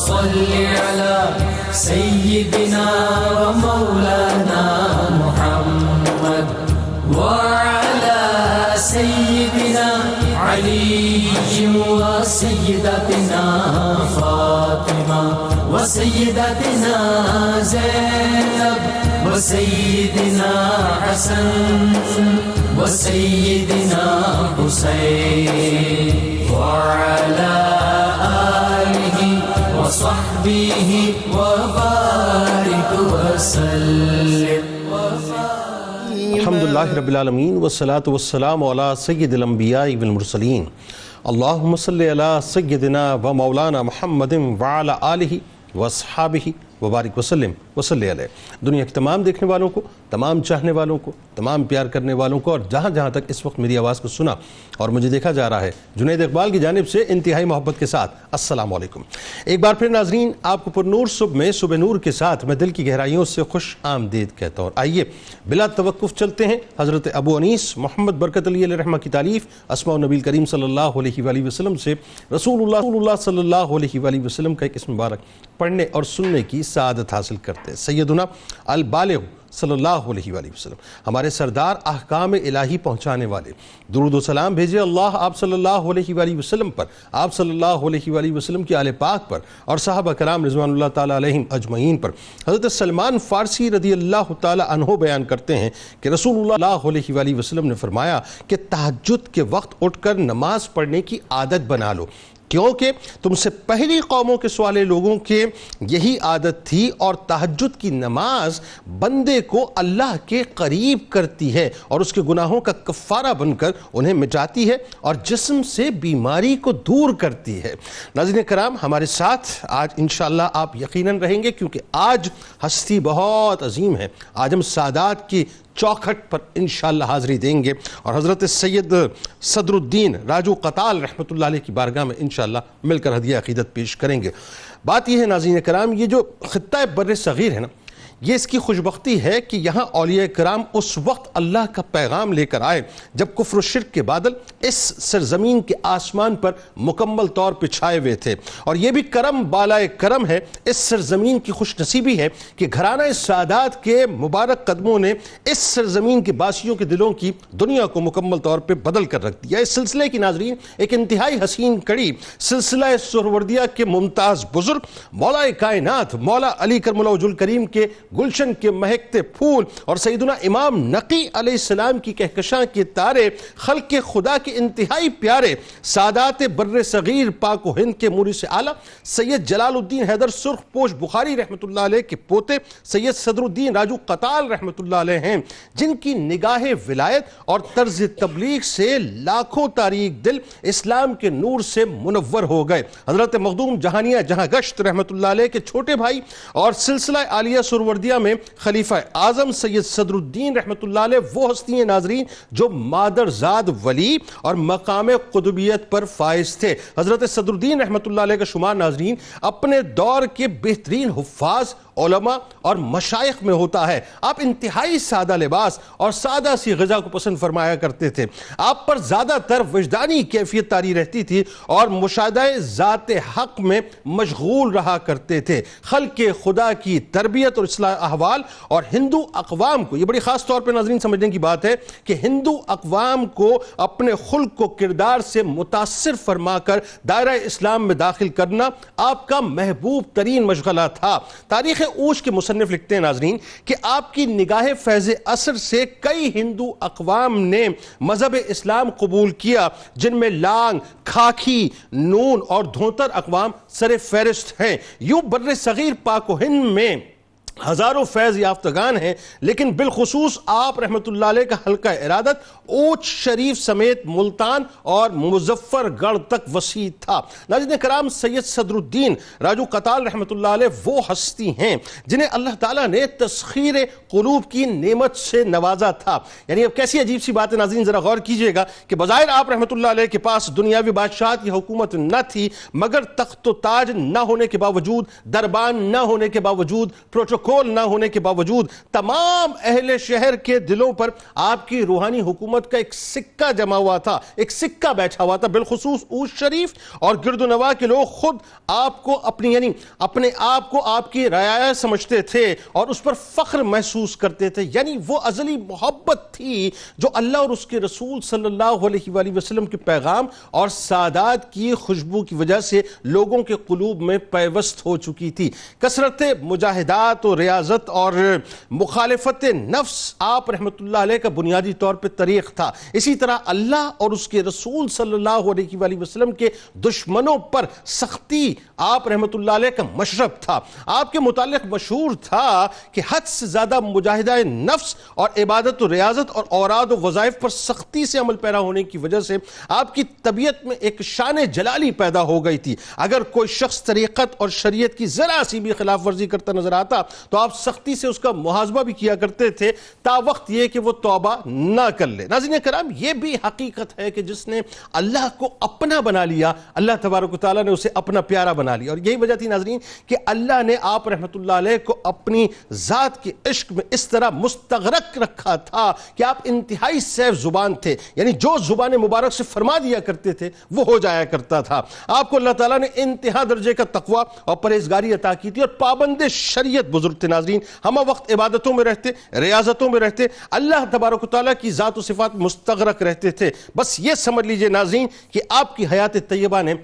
صل على سيدنا ومولانا محمد وعلى سيدنا علي وسيدتنا فاطمة وسيدتنا زينب وسيدنا حسن وسيدنا حسين وعلى آله وصحبه وبارك وسلم. الحمدللہ رب العالمین والصلاة والسلام علی سید الانبیاء والمرسلین. اللہم صلی علی سیدنا و مولانا محمد وعلی آلہ واصحابہ وبارک وسلم وصلی علیہ. دنیا کے تمام دیکھنے والوں کو، تمام چاہنے والوں کو، تمام پیار کرنے والوں کو، اور جہاں جہاں تک اس وقت میری آواز کو سنا اور مجھے دیکھا جا رہا ہے، جنید اقبال کی جانب سے انتہائی محبت کے ساتھ السلام علیکم. ایک بار پھر ناظرین، آپ کو پر نور صبح میں صبح نور کے ساتھ میں دل کی گہرائیوں سے خوش آمدید کہتا ہوں. آئیے بلا توقف چلتے ہیں حضرت ابو انیس محمد برکت علی علیہ رحمہ کی تعلیف اسماء النبی کریم صلی اللہ علیہ وآلہ وسلم سے رسول اللہ صلی اللہ علیہ وآلہ وسلم کا ایک اسم مبارک پڑھنے اور سننے کی سعادت حاصل کرتے ہیں. سیدنا البالغ صلی اللہ علیہ وآلہ وسلم، ہمارے سردار احکام الہی پہنچانے والے، درود و سلام بھیجے اللہ آپ صلی اللہ علیہ وآلہ وسلم پر، آپ صلی اللہ علیہ وآلہ وسلم کی آل پاک پر اور صحابہ کرام رضوان اللہ تعالیٰ علیہم اجمعین پر. حضرت سلمان فارسی رضی اللہ تعالیٰ عنہ بیان کرتے ہیں کہ رسول اللہ علیہ وآلہ وسلم نے فرمایا کہ تہجد کے وقت اٹھ کر نماز پڑھنے کی عادت بنا لو، کیونکہ تم سے پہلی قوموں کے سوالے لوگوں کے یہی عادت تھی، اور تہجد کی نماز بندے کو اللہ کے قریب کرتی ہے اور اس کے گناہوں کا کفارہ بن کر انہیں مٹاتی ہے اور جسم سے بیماری کو دور کرتی ہے. ناظرین کرام، ہمارے ساتھ آج انشاءاللہ آپ یقیناً رہیں گے، کیونکہ آج ہستی بہت عظیم ہے. آج ہم سادات کی چوکھٹ پر انشاءاللہ حاضری دیں گے اور حضرت سید صدر الدین راجو قطال رحمۃ اللہ علیہ کی بارگاہ میں انشاءاللہ مل کر ہدیہ عقیدت پیش کریں گے. بات یہ ہے ناظرین کرام، یہ جو خطہ بر صغیر ہے نا، یہ اس کی خوشبختی ہے کہ یہاں اولیاء کرام اس وقت اللہ کا پیغام لے کر آئے جب کفر و شرک کے بادل اس سرزمین کے آسمان پر مکمل طور پہ چھائے ہوئے تھے. اور یہ بھی کرم بالائے کرم ہے، اس سرزمین کی خوش نصیبی ہے کہ گھرانہ سادات کے مبارک قدموں نے اس سرزمین کے باسیوں کے دلوں کی دنیا کو مکمل طور پہ بدل کر رکھ دیا. اس سلسلے کی ناظرین ایک انتہائی حسین کڑی سلسلہ سہروردیہ کے ممتاز بزرگ مولا کائنات مولا علی کرم اللہ وجہ الکریم کے گلشن کے مہکتے پھول اور سیدنا امام نقی علیہ السلام کی کہکشاں کے تارے، خلق خدا کے انتہائی پیارے سادات بر صغیر پاک و ہند کے مورث اعلیٰ سید جلال الدین حیدر سرخ پوش بخاری رحمۃ اللہ علیہ کے پوتے سید صدر الدین راجو قطال رحمۃ اللہ علیہ ہیں، جن کی نگاہ ولایت اور طرز تبلیغ سے لاکھوں تاریک دل اسلام کے نور سے منور ہو گئے. حضرت مخدوم جہانیہ جہاں گشت رحمۃ اللہ علیہ کے چھوٹے بھائی اور سلسلہ عالیہ سروردیہ میں خلیفہ اعظم سید صدر الدین رحمۃ اللہ علیہ وہ ہستی ہیں ناظرین جو مادر زاد ولی اور مقام قطبیت پر فائز تھے. حضرت صدر الدین رحمۃ اللہ علیہ کا شمار ناظرین اپنے دور کے بہترین حفاظ، علماء اور مشائخ میں ہوتا ہے. آپ انتہائی سادہ لباس اور سادہ سی غذا کو پسند فرمایا کرتے تھے. آپ پر زیادہ تر وجدانی کیفیت طاری رہتی تھی اور مشاہدہ ذات حق میں مشغول رہا کرتے تھے. خلق خدا کی تربیت اور اصلاح احوال اور ہندو اقوام کو، یہ بڑی خاص طور پہ ناظرین سمجھنے کی بات ہے کہ ہندو اقوام کو اپنے خلق و کردار سے متاثر فرما کر دائرہ اسلام میں داخل کرنا آپ کا محبوب ترین مشغلہ تھا. تاریخ اوش کے مصنف لکھتے ہیں ناظرین کہ آپ کی نگاہ فیض اثر سے کئی ہندو اقوام نے مذہب اسلام قبول کیا، جن میں لانگ، کھاکی، نون اور دھوتر اقوام سر فہرست ہیں. یوں بر صغیر پاک و ہند میں ہزاروں فیض یافتگان ہیں، لیکن بالخصوص آپ رحمت اللہ علیہ کا حلقہ ارادت اوچ شریف سمیت ملتان اور مظفر گڑھ تک وسیع تھا. ناظرین کرام، سید صدر الدین راجو قطال رحمت اللہ علیہ وہ ہستی ہیں جنہیں اللہ تعالیٰ نے تسخیر قلوب کی نعمت سے نوازا تھا. یعنی اب کیسی عجیب سی بات ہے ناظرین، ذرا غور کیجئے گا کہ بظاہر آپ رحمت اللہ علیہ کے پاس دنیاوی بادشاہت کی حکومت نہ تھی، مگر تخت و تاج نہ ہونے کے باوجود، دربان نہ ہونے کے باوجود، پروٹوکول پروٹوکول نہ ہونے کے باوجود تمام اہل شہر کے دلوں پر آپ کی روحانی حکومت کا ایک سکہ جمع ہوا تھا، ایک سکہ بیٹھا ہوا تھا۔ بالخصوص اوس شریف اور گرد و نواح کے لوگ خود آپ کو اپنے آپ کو آپ کی رعایا سمجھتے تھے اور اس پر فخر محسوس کرتے تھے۔ یعنی وہ ازلی محبت تھی جو اللہ اور اس کے رسول صلی اللہ علیہ وآلہ وسلم کے پیغام اور سعادت کی خوشبو کی وجہ سے لوگوں کے قلوب میں پیوست ہو چکی تھی۔ کثرت مجاہدات و ریاضت اور مخالفت نفس آپ رحمت اللہ علیہ کا بنیادی طور پہ طریق تھا۔ اسی طرح اللہ اور اس کے رسول صلی اللہ علیہ وآلہ وسلم کے دشمنوں پر سختی آپ رحمت اللہ علیہ کا مشرب تھا۔ آپ کے متعلق مشہور تھا کہ حد سے زیادہ مجاہدہ نفس اور عبادت و ریاضت اور اوراد و وظائف پر سختی سے عمل پیرا ہونے کی وجہ سے آپ کی طبیعت میں ایک شان جلالی پیدا ہو گئی تھی۔ اگر کوئی شخص طریقت اور شریعت کی ذرا سی بھی خلاف ورزی کرتا نظر آتا تو آپ سختی سے اس کا محاسبہ بھی کیا کرتے تھے تا وقت یہ کہ وہ توبہ نہ کر لے۔ ناظرین کرام، یہ بھی حقیقت ہے کہ جس نے اللہ کو اپنا بنا لیا، اللہ تبارک و تعالیٰ نے اسے اپنا پیارا بنا لیا۔ اور یہی وجہ تھی ناظرین کہ اللہ نے آپ رحمت اللہ علیہ کو اپنی ذات کے عشق میں اس طرح مستغرق رکھا تھا کہ آپ انتہائی سیف زبان تھے، یعنی جو زبان مبارک سے فرما دیا کرتے تھے وہ ہو جایا کرتا تھا۔ آپ کو اللہ تعالیٰ نے انتہا درجے کا تقوی اور پرہیزگاری عطا کی تھی اور پابند شریعت بزرگ تھے۔ ناظرین، ہم وقت عبادتوں میں رہتے، ریاضتوں میں رہتے، اللہ تبارک و تعالیٰ کی ذات و صفات مستغرق رہتے تھے۔ بس یہ سمجھ لیجئے ناظرین کہ آپ کی حیات طیبہ نے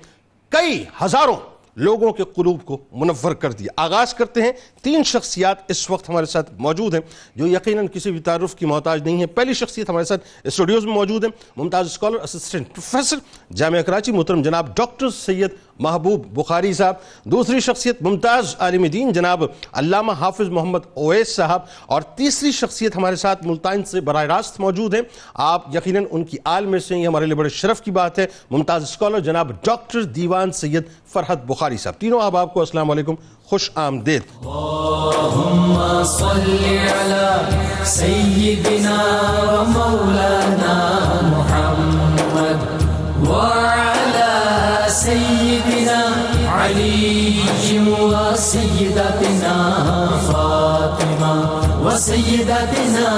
کئی ہزاروں لوگوں کے قلوب کو منور کر دیا۔ آغاز کرتے ہیں، 3 شخصیات اس وقت ہمارے ساتھ موجود ہیں جو یقیناً کسی بھی تعارف کی محتاج نہیں ہے۔ پہلی شخصیت ہمارے ساتھ اسٹوڈیوز میں موجود ہے، ممتاز اسکالر، اسسٹنٹ پروفیسر جامعہ کراچی، محترم جناب ڈاکٹر سید محبوب بخاری صاحب۔ دوسری شخصیت ممتاز عالم دین جناب علامہ حافظ محمد اویس صاحب۔ اور تیسری شخصیت ہمارے ساتھ ملتان سے براہ راست موجود ہیں، آپ یقیناً ان کی آل میں سے، یہ ہمارے لیے بڑے شرف کی بات ہے، ممتاز اسکالر جناب ڈاکٹر دیوان سید فرحت بخاری صاحب۔ تینوں احباب کو السلام علیکم، خوش آمدید۔ اللہم صلی علی سیدنا و مولانا محمد وعلی سیدنا علی و سیدتنا فاطمہ و سیدتنا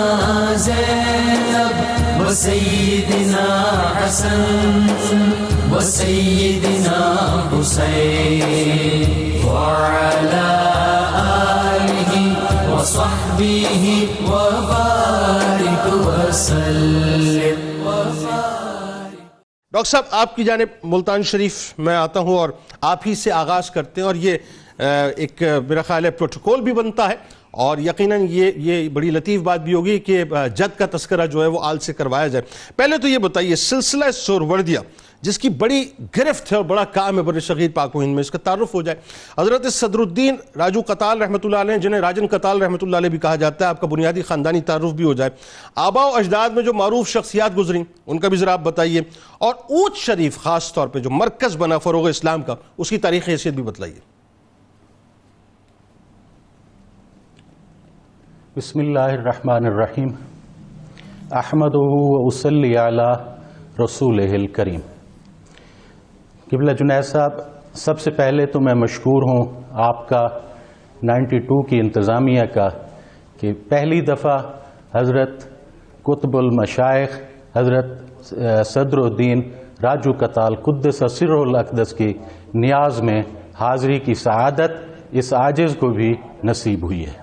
زینب و سیدنا حسن و سیدنا حسین وعلى آله وصحبه وبارك وسلم۔ ڈاکٹر صاحب، آپ کی جانب ملتان شریف میں آتا ہوں اور آپ ہی سے آغاز کرتے ہیں، اور یہ ایک میرا خیال ہے پروٹوکول بھی بنتا ہے اور یقیناً یہ بڑی لطیف بات بھی ہوگی کہ جد کا تذکرہ جو ہے وہ آل سے کروایا جائے۔ پہلے تو یہ بتائیے، سلسلہ سہروردیہ جس کی بڑی گرفت ہے اور بڑا کام ہے بر صغیر پاک و ہند میں، اس کا تعارف ہو جائے۔ حضرت صدر الدین راجو قتال رحمۃ اللہ علیہ، جنہیں راجن قتال رحمۃ اللہ علیہ بھی کہا جاتا ہے، آپ کا بنیادی خاندانی تعارف بھی ہو جائے۔ آباء و اجداد میں جو معروف شخصیات گزریں ان کا بھی ذرا آپ بتائیے، اور اوچ شریف خاص طور پہ جو مرکز بنا فروغ اسلام کا، اس کی تاریخی حیثیت بھی بتلائیے۔ بسم اللہ الرحمن الرحیم، احمدہ و اصلی علی رسولہ الکریم۔ قبلہ جنید صاحب، سب سے پہلے تو میں مشکور ہوں آپ کا 92 کی انتظامیہ کا کہ پہلی دفعہ حضرت قطب المشائخ حضرت صدر الدین راجو قتال قدس سرہ الاقدس کی نیاز میں حاضری کی سعادت اس عاجز کو بھی نصیب ہوئی ہے۔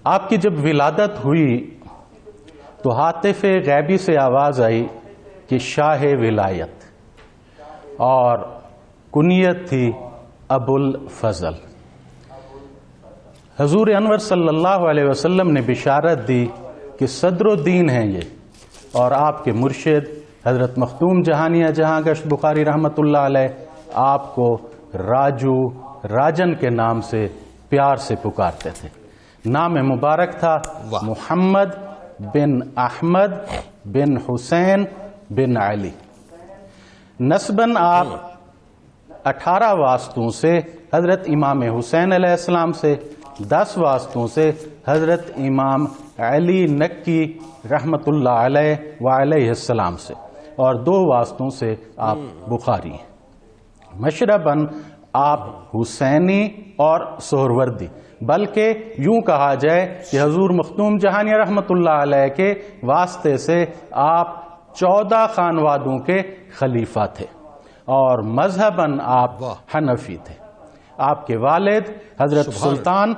آپ کی جب ولادت ہوئی تو ہاتف غیبی سے آواز آئی کہ شاہ ولایت، اور کنیت تھی ابو الفضل۔ حضور انور صلی اللہ علیہ وسلم نے بشارت دی کہ صدر الدین ہیں یہ، اور آپ کے مرشد حضرت مختوم جہانیہ جہاں گشت بخاری رحمۃ اللہ علیہ آپ کو راجو، راجن کے نام سے پیار سے پکارتے تھے۔ نام مبارک تھا محمد بن احمد بن حسین بن علی۔ نسباً آپ 18 واسطوں سے حضرت امام حسین علیہ السلام سے، 10 واسطوں سے حضرت امام علی نکی رحمت اللہ علیہ وعلیہ السلام سے، اور 2 واسطوں سے آپ بخاری ہیں۔ مشرباً آپ حسینی اور سہروردی، بلکہ یوں کہا جائے کہ حضور مخدوم جہانیہ رحمۃ اللہ علیہ کے واسطے سے آپ 14 خانوادوں کے خلیفہ تھے اور مذہباً آپ حنفی تھے۔ آپ کے والد حضرت سلطان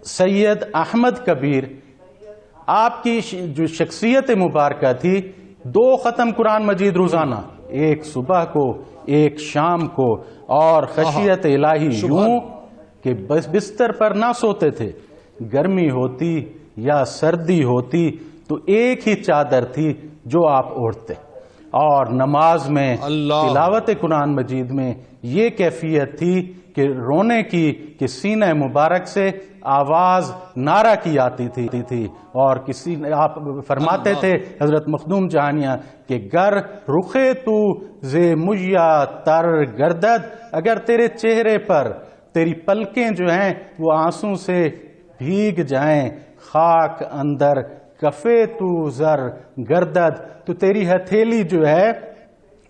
سید احمد کبیر، آپ کی جو شخصیت مبارکہ تھی، 2 ختم قرآن مجید روزانہ، ایک صبح کو ایک شام کو، اور خشیت الہی یوں کہ بستر پر نہ سوتے تھے، گرمی ہوتی یا سردی ہوتی تو ایک ہی چادر تھی جو آپ اوڑھتے، اور نماز میں تلاوت قرآن مجید میں یہ کیفیت تھی کہ رونے کی کہ سینہ مبارک سے آواز نعرہ کی آتی تھی، اور آپ فرماتے تھے حضرت مخدوم جہانیہ کہ گر رخے تو زے مجیا تر گردد، اگر تیرے چہرے پر تیری پلکیں جو ہیں وہ آنسوں سے بھیگ جائیں، خاک اندر کفے تو زر گردد، تو تیری ہتھیلی جو ہے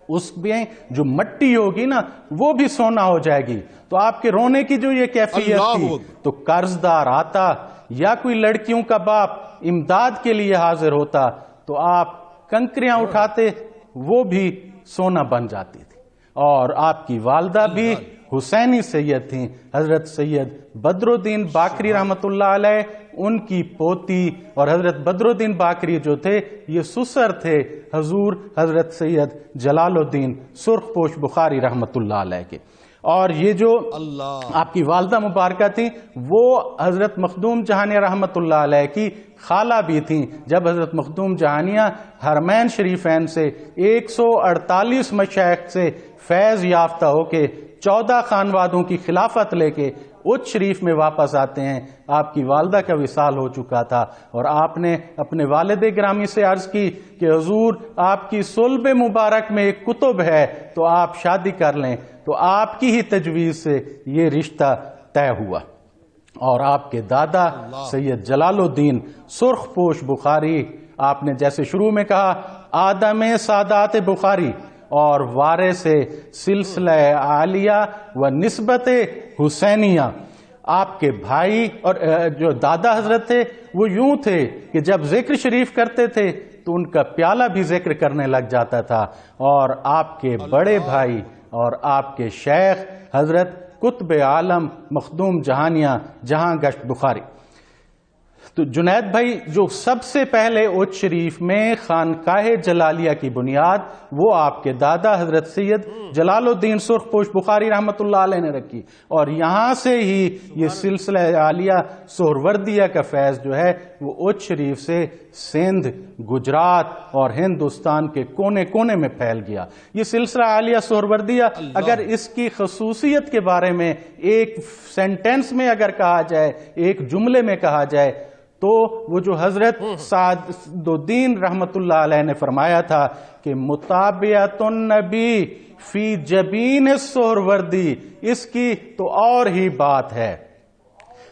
اس میں جو مٹی ہوگی نا وہ بھی سونا ہو جائے گی۔ تو آپ کے رونے کی جو یہ کیفیت تھی، تو قرض دار آتا یا کوئی لڑکیوں کا باپ امداد کے لیے حاضر ہوتا تو آپ کنکریاں اٹھاتے، وہ بھی سونا بن جاتی تھی۔ اور آپ کی والدہ بھی حسینی سید تھیں، حضرت سید بدر الدین باقری رحمۃ اللہ علیہ، ان کی پوتی، اور حضرت بدر الدین باقری جو تھے یہ سسر تھے حضور حضرت سید جلال الدین سرخ پوش بخاری رحمۃ اللہ علیہ کے۔ اور یہ جو آپ کی والدہ مبارکہ تھیں وہ حضرت مخدوم جہانیہ رحمۃ اللہ علیہ کی خالہ بھی تھیں۔ جب حضرت مخدوم جہانیہ حرمین شریفین سے 148 مشائخ سے فیض یافتہ ہو کے 14 خانوادوں کی خلافت لے کے اچ شریف میں واپس آتے ہیں، آپ کی والدہ کا وصال ہو چکا تھا، اور آپ نے اپنے والد گرامی سے عرض کی کہ حضور آپ کی صلب مبارک میں ایک کتب ہے تو آپ شادی کر لیں، تو آپ کی ہی تجویز سے یہ رشتہ طے ہوا۔ اور آپ کے دادا سید جلال الدین سرخ پوش بخاری، آپ نے جیسے شروع میں کہا آدم سادات بخاری اور وارث سلسلہ عالیہ و نسبت حسینیہ، آپ کے بھائی اور جو دادا حضرت تھے وہ یوں تھے کہ جب ذکر شریف کرتے تھے تو ان کا پیالہ بھی ذکر کرنے لگ جاتا تھا، اور آپ کے بڑے بھائی اور آپ کے شیخ حضرت قطب عالم مخدوم جہانیہ جہاں گشت بخاری۔ تو جنید بھائی جو سب سے پہلے اچ شریف میں خانقاہ جلالیہ کی بنیاد وہ آپ کے دادا حضرت سید جلال الدین سرخ پوش بخاری رحمۃ اللہ علیہ نے رکھی، اور یہاں سے ہی یہ سلسلہ عالیہ سہروردیہ کا فیض جو ہے وہ اچ شریف سے سندھ، گجرات اور ہندوستان کے کونے کونے میں پھیل گیا۔ یہ سلسلہ عالیہ سہروردیہ اگر اس کی خصوصیت کے بارے میں ایک سینٹنس میں اگر کہا جائے، ایک جملے میں کہا جائے، تو وہ جو حضرت سعد الدین رحمت اللہ علیہ نے فرمایا تھا کہ متابعت النبی فی جبین سہروردی، اس کی تو اور ہی بات ہے۔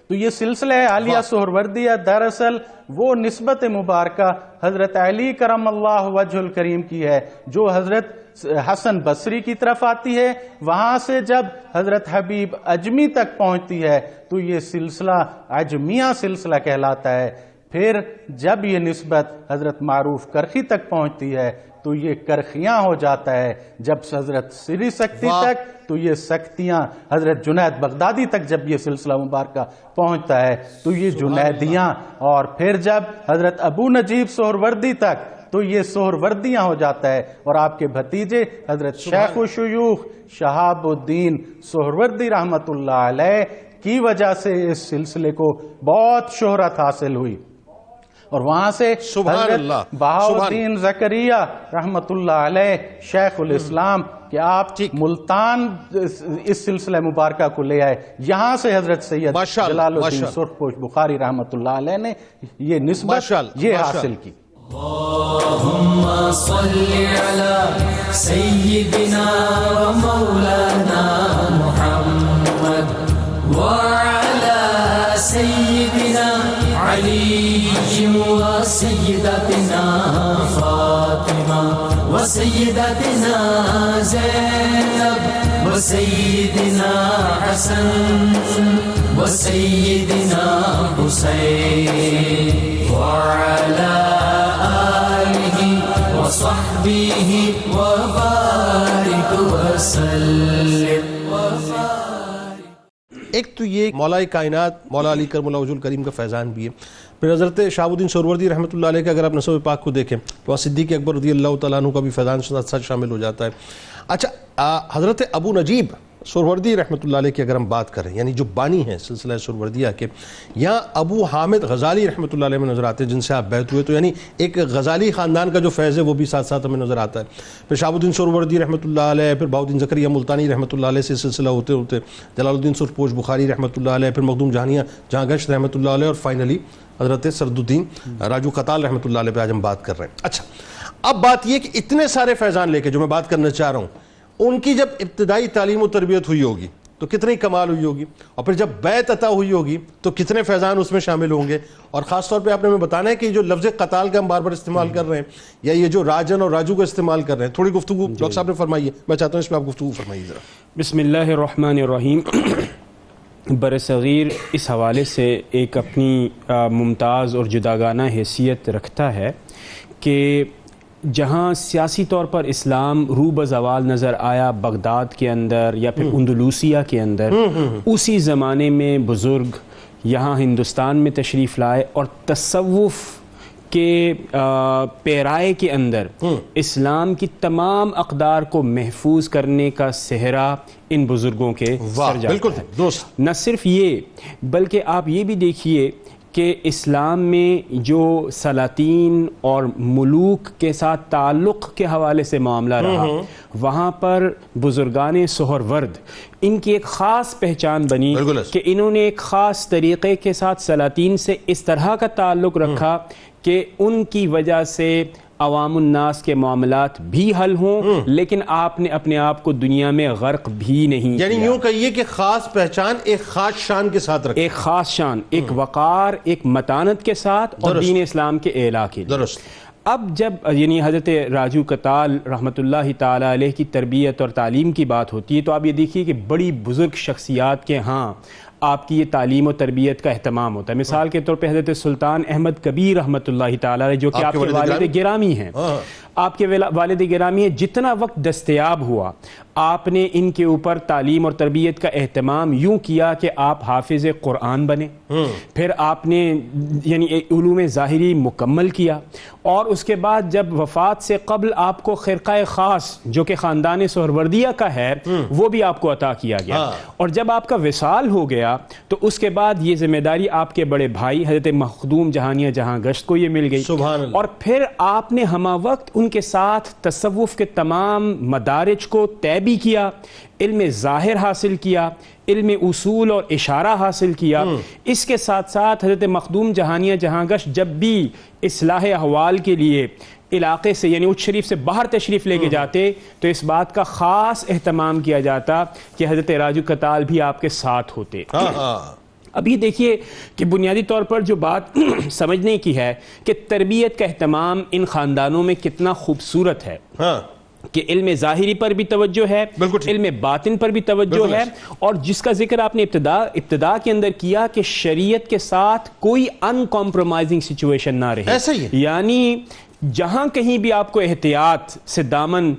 تو یہ سلسلہ عالیہ سہروردیہ دراصل وہ نسبت مبارکہ حضرت علی کرم اللہ وجہ الکریم کی ہے جو حضرت حسن بصری کی طرف آتی ہے، وہاں سے جب حضرت حبیب اجمی تک پہنچتی ہے تو یہ سلسلہ اجمیہ سلسلہ کہلاتا ہے۔ پھر جب یہ نسبت حضرت معروف کرخی تک پہنچتی ہے تو یہ کرخیاں ہو جاتا ہے، جب حضرت سری سکتی تک تو یہ سکتیاں، حضرت جنید بغدادی تک جب یہ سلسلہ مبارکہ پہنچتا ہے تو یہ جنیدیاں، اور پھر جب حضرت ابو نجیب سہروردی تک تو یہ سہروردیاں ہو جاتا ہے، اور آپ کے بھتیجے حضرت شیخ و شیوخ شہاب الدین سہروردی رحمت اللہ علیہ کی وجہ سے اس سلسلے کو بہت شہرت حاصل ہوئی، اور وہاں سے حضرت بہاؤالدین زکریا رحمت اللہ علیہ شیخ الاسلام کہ آپ ملتان اس سلسلہ مبارکہ کو لے آئے، یہاں سے حضرت سید جلال الدین سرخ پوش بخاری رحمت اللہ علیہ نے یہ نسبت یہ حاصل کی۔ اللہم صلی علی سیدنا و مولانا محمد وعلی سیدنا علی و سیدتنا فاطمہ و سیدتنا زینب و سیدنا حسن وسيدنا حسين وعلى آله وصحبه وبارك وسلم. ایک تو یہ مولا کائنات مولا علی کرم اللہ وجہ الکریم کا فیضان بھی ہے. پھر حضرت شہاب الدین سہروردی رحمۃ اللہ علیہ کا اگر آپ نسب پاک کو دیکھیں تو صدیق اکبر رضی اللہ تعالیٰ عنہ کا بھی فیضان ساتھ شامل ہو جاتا ہے. اچھا حضرت ابو نجیب سہروردی رحمۃ اللہ علیہ کی اگر ہم بات کریں، یعنی جو بانی ہیں سلسلہ سہروردیہ کے، یہاں ابو حامد غزالی رحمۃ اللہ علیہ میں نظر آتے ہیں جن سے آپ بیعت ہوئے، تو یعنی ایک غزالی خاندان کا جو فیض ہے وہ بھی ساتھ ساتھ ہمیں نظر آتا ہے. پھر شہاب الدین سہروردی رحمۃ اللہ علیہ، پھر بہاؤالدین زکریا ملتانی رحمۃ اللہ علیہ سے سلسلہ ہوتے ہوتے جلال الدین سرخپوش بخاری رحمۃ اللہ علیہ، پھر مخدوم جہانیہ جہاں گشت رحمۃ اللہ علیہ، اور فائنلی حضرت سرد الدین راجو قتال رحمۃ اللہ علیہ پہ آج ہم بات کر رہے ہیں. اچھا اب بات یہ کہ اتنے سارے فیضان لے کے جو میں بات کرنا چاہ رہا ہوں، ان کی جب ابتدائی تعلیم و تربیت ہوئی ہوگی تو کتنی کمال ہوئی ہوگی، اور پھر جب بیعت عطا ہوئی ہوگی تو کتنے فیضان اس میں شامل ہوں گے. اور خاص طور پہ آپ نے ہمیں بتانا ہے کہ جو لفظ قتال کا ہم بار بار استعمال کر رہے ہیں، یا یہ جو راجن اور راجو کا استعمال کر رہے ہیں، تھوڑی گفتگو ڈاکٹر صاحب نے فرمائی ہے، میں چاہتا ہوں اس پہ آپ گفتگو فرمائیے ذرا. بسم اللہ الرحمن الرحیم. بر صغیر اس حوالے سے ایک اپنی ممتاز اور جداگانہ حیثیت رکھتا ہے کہ جہاں سیاسی طور پر اسلام رو بزوال نظر آیا بغداد کے اندر یا پھر اندلوسیہ کے اندر، اسی زمانے میں بزرگ یہاں ہندوستان میں تشریف لائے اور تصوف کے پیرائے کے اندر اسلام کی تمام اقدار کو محفوظ کرنے کا صحرا ان بزرگوں کے سر جاتا ہے. نہ صرف یہ بلکہ آپ یہ بھی دیکھیے کہ اسلام میں جو سلاطین اور ملوک کے ساتھ تعلق کے حوالے سے معاملہ رہا، وہاں پر بزرگان سہرورد ان کی ایک خاص پہچان بنی کہ انہوں نے ایک خاص طریقے کے ساتھ سلاطین سے اس طرح کا تعلق رکھا کہ ان کی وجہ سے عوام الناس کے معاملات بھی حل ہوں، لیکن آپ نے اپنے آپ کو دنیا میں غرق بھی نہیں یعنی یوں کہیے کہ خاص پہچان ایک خاص شان کے ساتھ رکھیں، ایک خاص شان، ایک وقار، ایک متانت کے ساتھ، اور دین اسلام کے اعلیٰ کے لیے. درست. اب جب یعنی حضرت راجو قتال رحمۃ اللہ تعالی علیہ کی تربیت اور تعلیم کی بات ہوتی ہے تو آپ یہ دیکھیے کہ بڑی بزرگ شخصیات کے ہاں آپ کی یہ تعلیم و تربیت کا اہتمام ہوتا ہے. مثال کے طور پہ حضرت سلطان احمد کبیر رحمۃ اللہ تعالی علیہ جو کہ آپ کے والد گرامی ہیں، آپ کے والد گرامی ہیں، جتنا وقت دستیاب ہوا آپ نے ان کے اوپر تعلیم اور تربیت کا اہتمام یوں کیا کہ آپ حافظ قرآن بنے، پھر آپ نے یعنی علوم ظاہری مکمل کیا، اور اس کے بعد جب وفات سے قبل آپ کو خرقہ خاص جو کہ خاندان سہروردیہ کا ہے وہ بھی آپ کو عطا کیا گیا. اور جب آپ کا وصال ہو گیا تو اس کے بعد یہ ذمہ داری آپ کے بڑے بھائی حضرت مخدوم جہانیہ جہاں گشت کو یہ مل گئی. اور پھر آپ نے ہمہ وقت ان کے ساتھ تصوف کے تمام مدارج کو طے بھی کیا، علم ظاہر حاصل کیا، علم اصول اور اشارہ حاصل کیا. اس کے ساتھ ساتھ حضرت مخدوم جہانیہ جہاں گشت جب بھی اصلاح احوال کے لیے علاقے سے یعنی اچ شریف سے باہر تشریف لے کے جاتے تو اس بات کا خاص اہتمام کیا جاتا کہ حضرت راجو قتال بھی آپ کے ساتھ ہوتے. ابھی دیکھیے کہ بنیادی طور پر جو بات سمجھنے کی ہے کہ تربیت کا اہتمام ان خاندانوں میں کتنا خوبصورت ہے کہ علم ظاہری پر بھی توجہ ہے، علم باطن پر بھی توجہ ہے، اور جس کا ذکر آپ نے ابتدا کے اندر کیا کہ شریعت کے ساتھ کوئی ان کمپرومائزنگ سچویشن نہ رہے. یعنی جہاں کہیں بھی آپ کو احتیاط سے دامن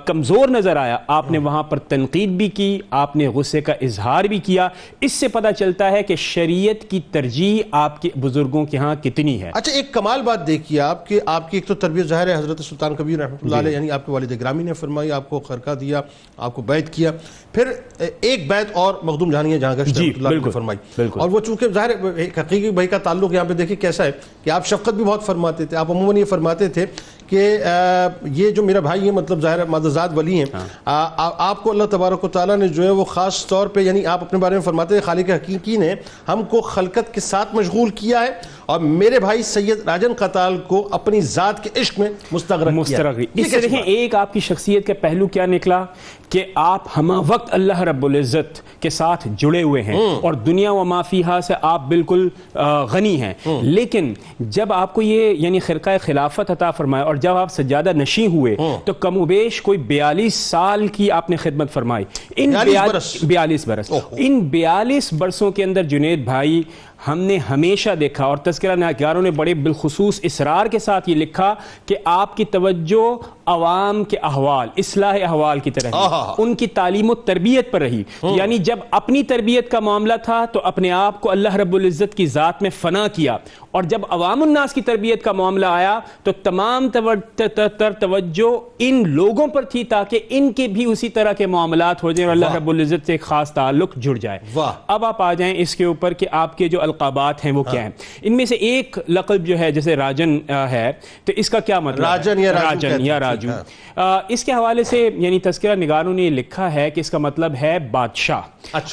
کمزور نظر آیا آپ نے وہاں پر تنقید بھی کی، آپ نے غصے کا اظہار بھی کیا. اس سے پتہ چلتا ہے کہ شریعت کی ترجیح آپ کے بزرگوں کے ہاں کتنی ہے. اچھا ایک کمال بات دیکھیے آپ کہ آپ کی ایک تو تربیت ظاہر ہے حضرت سلطان کبیر رحمۃ اللہ علیہ یعنی آپ کے والد گرامی نے فرمائی، آپ کو خرقہ دیا، آپ کو بیعت کیا، پھر ایک بیعت اور مخدوم جہانیہ جہاں گشت رحمۃ اللہ علیہ نے فرمائی. اور وہ چونکہ ظاہر حقیقی بھائی کا تعلق یہاں پہ دیکھیں کیسا ہے کہ آپ شفقت بھی بہت فرماتے تھے. آپ عموماً یہ فرماتے تھے کہ یہ جو میرا بھائی ہے مطلب ظاہر مادرزاد ولی ہیں، آپ کو اللہ تبارک و تعالیٰ نے جو ہے وہ خاص طور پہ یعنی آپ اپنے بارے میں فرماتے ہیں خالق حقیقی نے ہم کو خلقت کے ساتھ مشغول کیا ہے اور میرے بھائی سید راجن قتال کو اپنی ذات کے عشق میں مستغرق کیا. اس سے دیکھیں ایک آپ کی شخصیت کا پہلو کیا نکلا کہ آپ ہمہ وقت اللہ رب العزت کے ساتھ جڑے ہوئے ہیں اور دنیا و ما فیہا سے آپ بالکل غنی ہیں. لیکن جب آپ کو یہ یعنی خرقہ خلافت عطا فرمایا اور جب آپ سجادہ نشیں ہوئے تو کم و بیش کوئی 42 سال کی آپ نے خدمت فرمائی. ان 42 برس ان 42 برسوں کے اندر جنید بھائی ہم نے ہمیشہ دیکھا، اور تذکرہ نگاروں نے بڑے بالخصوص اصرار کے ساتھ یہ لکھا کہ آپ کی توجہ عوام کے احوال، اصلاح احوال کی طرح ان کی تعلیم و تربیت پر رہی. یعنی جب اپنی تربیت کا معاملہ تھا تو اپنے آپ کو اللہ رب العزت کی ذات میں فنا کیا، اور جب عوام الناس کی تربیت کا معاملہ آیا تو تمام تر توجہ ان لوگوں پر تھی تاکہ ان کے بھی اسی طرح کے معاملات ہو جائیں اور اللہ رب العزت سے ایک خاص تعلق جڑ جائے. اب آپ آ جائیں اس کے اوپر کہ آپ کے جو القابات ہیں وہ کیا ہیں. ان میں سے ایک لقب جو ہے جیسے راجن ہے تو اس کا کیا مطلب؟ راجن یا راجو. اس کے حوالے سے یعنی تذکرہ نگاروں نے لکھا ہے کہ اس کا مطلب ہے بادشاہ.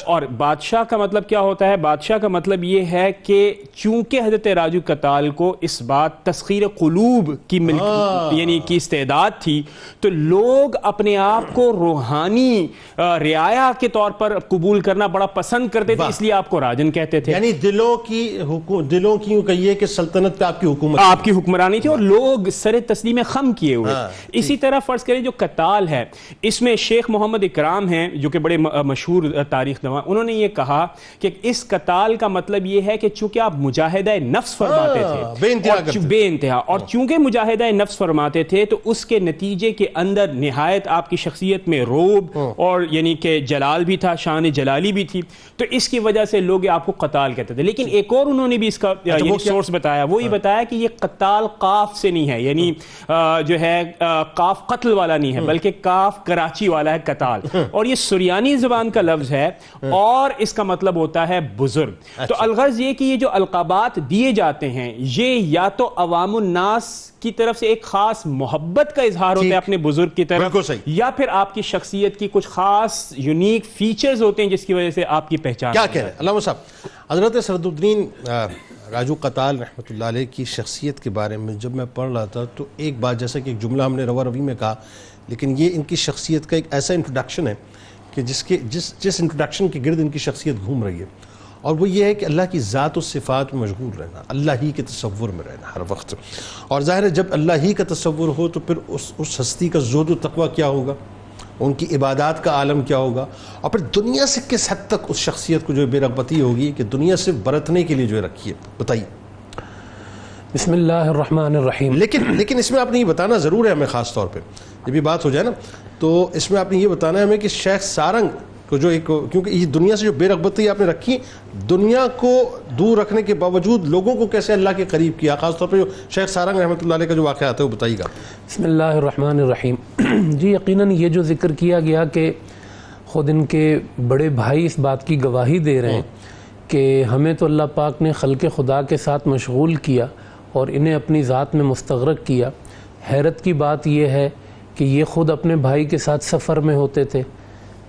اور بادشاہ کا مطلب کیا ہوتا ہے؟ بادشاہ کا مطلب یہ ہے کہ چونکہ حضرت راجو کتال کو اس بات تسخیر قلوب کی یعنی کی استعداد تھی تو لوگ اپنے آپ کو روحانی رعایا کے طور پر قبول کرنا بڑا پسند کرتے تھے، اس لیے آپ کو راجن کہتے تھے. یعنی دلوں کی یوں کہیے کہ سلطنت پہ آپ کی حکمرانی تھی اور لوگ سر تسلیم خم کیے ہوئے. اسی طرح فرض کریں جو کتال ہے اس میں شیخ محمد اکرام ہیں جو کہ بڑے مشہور تاریخ نواں، انہوں نے یہ کہا کہ اس کتال کا مطلب یہ ہے کہ چونکہ آپ مجاہدہ نفس فرماتے تھے بے انتہا، اور چونکہ مجاہدہ نفس فرماتے تھے تو اس کے نتیجے کے اندر نہایت آپ کی شخصیت میں روب اور یعنی کہ جلال بھی تھا، شان جلالی بھی تھی، تو اس کی وجہ سے لوگ آپ کو قتال کہتے تھے. لیکن ایک اور انہوں نے بھی اس کا سورس بتایا، وہ یہ بتایا کہ یہ قتال قاف سے نہیں ہے، یعنی جو ہے قاف قتل والا نہیں ہے بلکہ قاف کراچی والا ہے قتال، اور یہ سریانی زبان کا لفظ ہے اور اس کا مطلب ہوتا ہے بزرگ. تو الغرض یہ کہ یہ جو القابات دیے جاتے ہیں یہ یا تو عوام الناس کی طرف سے ایک خاص محبت کا اظہار ہوتا ہے اپنے بزرگ کی طرف، یا پھر آپ کی شخصیت کی کچھ خاص یونیک فیچرز ہوتے ہیں جس کی وجہ سے آپ کی پہچان. کیا کہہ رہے ہیں علامہ صاحب؟ حضرت سرد الدین راجو قتال رحمۃ اللہ علیہ کی شخصیت کے بارے میں جب میں پڑھ رہا تھا تو ایک بات، جیسا کہ ایک جملہ ہم نے روا روی میں کہا، لیکن یہ ان کی شخصیت کا ایک ایسا انٹروڈکشن ہے کہ جس انٹروڈکشن کے گرد ان کی شخصیت گھوم رہی ہے، اور وہ یہ ہے کہ اللہ کی ذات و صفات میں مشغول رہنا، اللہ ہی کے تصور میں رہنا ہر وقت. اور ظاہر ہے جب اللہ ہی کا تصور ہو تو پھر اس ہستی کا زہد و تقویٰ کیا ہوگا، ان کی عبادات کا عالم کیا ہوگا، اور پھر دنیا سے کس حد تک اس شخصیت کو جو بے رغبتی ہوگی کہ دنیا سے برتنے کے لیے جو رکھی ہے. بتائیے. بسم اللہ الرحمن الرحیم. لیکن اس میں آپ نے یہ بتانا ضرور ہے ہمیں، خاص طور پہ جب یہ بات ہو جائے نا تو اس میں آپ نے یہ بتانا ہے ہمیں کہ شیخ سارنگ کو جو ایک، کیونکہ یہ دنیا سے جو بے رغبتی آپ نے رکھی، دنیا کو دور رکھنے کے باوجود لوگوں کو کیسے اللہ کے قریب کیا، خاص طور پہ جو شیخ سارنگ رحمۃ اللہ علیہ کا جو واقعات ہے وہ بتائیے گا. بسم اللہ الرحمن الرحیم. جی یقیناً یہ جو ذکر کیا گیا کہ خود ان کے بڑے بھائی اس بات کی گواہی دے رہے ہیں کہ ہمیں تو اللہ پاک نے خلق خدا کے ساتھ مشغول کیا اور انہیں اپنی ذات میں مستغرق کیا. حیرت کی بات یہ ہے کہ یہ خود اپنے بھائی کے ساتھ سفر میں ہوتے تھے،